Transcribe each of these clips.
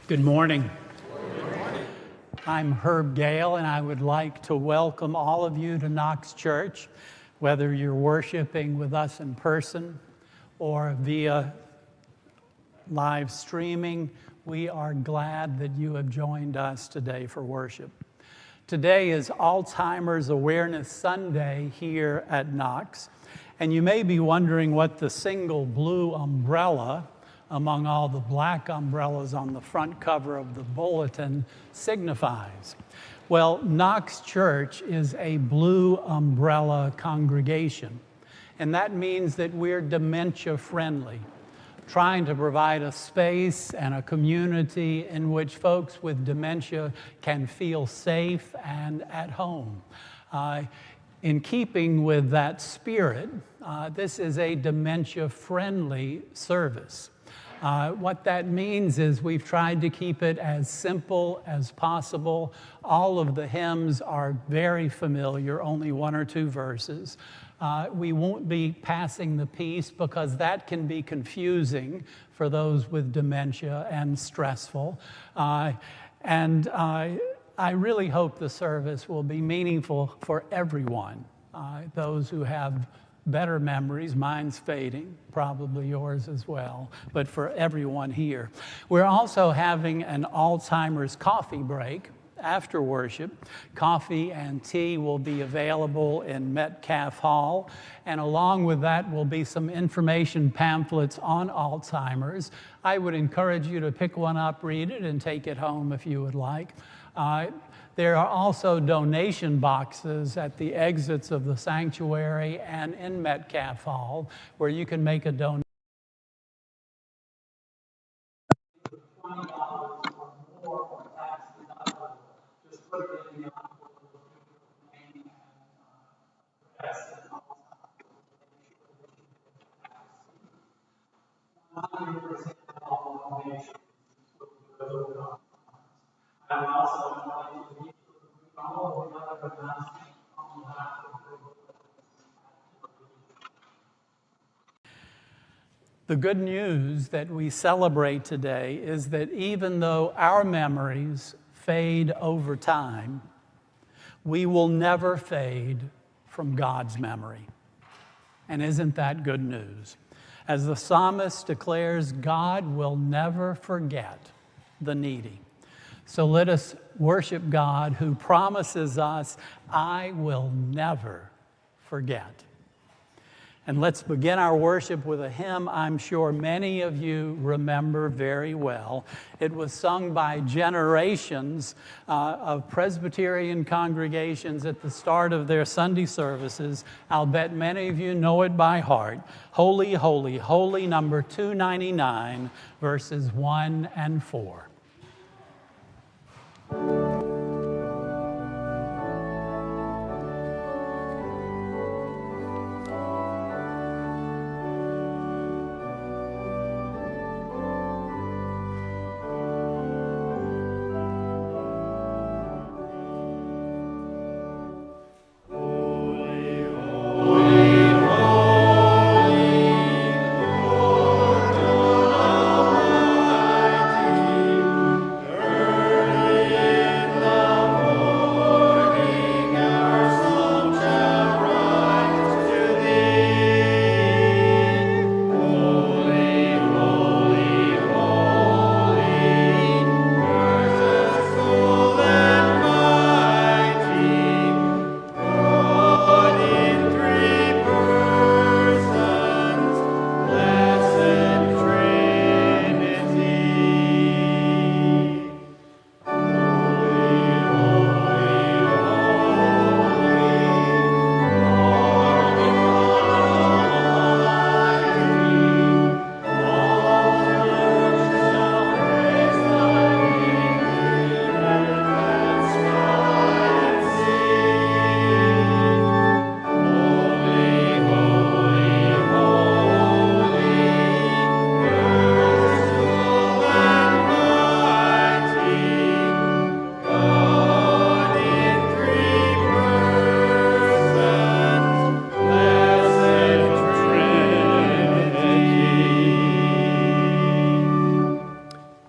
Good morning. I'm Herb Gale, and I would like to welcome all of you to Knox Church, whether you're worshiping with us in person or via live streaming. We are glad that you have joined us today for worship. Today is Alzheimer's Awareness Sunday here at Knox, and you may be wondering what the single blue umbrella among all the black umbrellas on the front cover of the bulletin signifies. Well, Knox Church is a blue umbrella congregation, and that means that we're dementia friendly, trying to provide a space and a community in which folks with dementia can feel safe and at home. In keeping with that spirit, this is a dementia-friendly service. What that means is we've tried to keep it as simple as possible. All of the hymns are very familiar, only one or two verses. We won't be passing the peace because that can be confusing for those with dementia and stressful. I really hope the service will be meaningful for everyone. Those who have better memories, mine's fading, probably yours as well, but for everyone here. We're also having an Alzheimer's coffee break after worship. Coffee and tea will be available in Metcalf Hall, and along with that will be some information pamphlets on Alzheimer's. I would encourage you to pick one up, read it, and take it home if you would like. There are also donation boxes at the exits of the sanctuary and in Metcalf Hall where you can make a donation. $20 or more or tax deductible. Just put it in the envelope with your name and address and all that. 100% of all donations will go to Knox. I would also invite you to meet all of the other announcements on behalf of the good news that we celebrate today is that even though our memories fade over time, we will never fade from God's memory. And isn't that good news? As the psalmist declares, God will never forget the needy. So let us worship God who promises us, I will never forget. And let's begin our worship with a hymn I'm sure many of you remember very well. It was sung by generations of Presbyterian congregations at the start of their Sunday services. I'll bet many of you know it by heart. Holy, holy, holy, number 299, verses 1 and 4. Early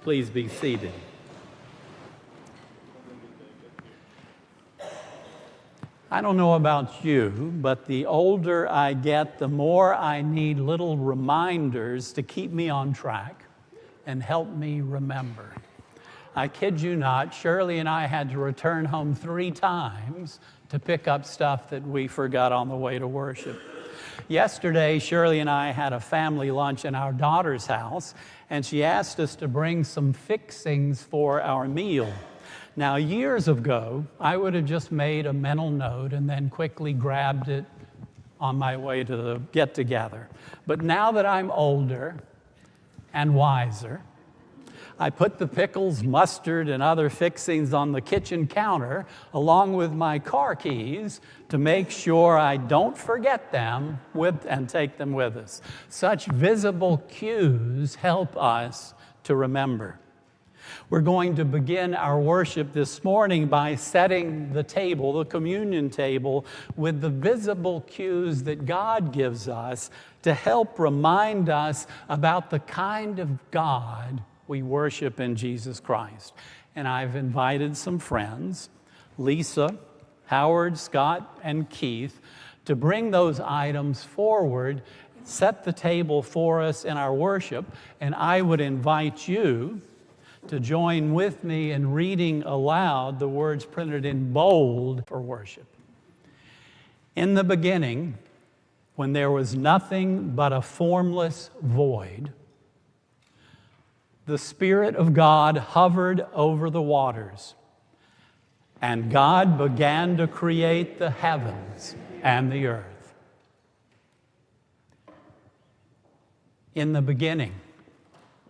Please be seated. I don't know about you, but the older I get, the more I need little reminders to keep me on track and help me remember. I kid you not, Shirley and I had to return home 3 times to pick up stuff that we forgot on the way to worship. Yesterday, Shirley and I had a family lunch in our daughter's house, and she asked us to bring some fixings for our meal. Now, years ago, I would have just made a mental note and then quickly grabbed it on my way to the get-together. But now that I'm older and wiser, I put the pickles, mustard, and other fixings on the kitchen counter along with my car keys to make sure I don't forget them and take them with us. Such visible cues help us to remember. We're going to begin our worship this morning by setting the table, the communion table, with the visible cues that God gives us to help remind us about the kind of God we worship in Jesus Christ. And I've invited some friends, Lisa, Howard, Scott, and Keith, to bring those items forward, set the table for us in our worship, and I would invite you to join with me in reading aloud the words printed in bold for worship. In the beginning, when there was nothing but a formless void, the Spirit of God hovered over the waters, and God began to create the heavens and the earth. In the beginning,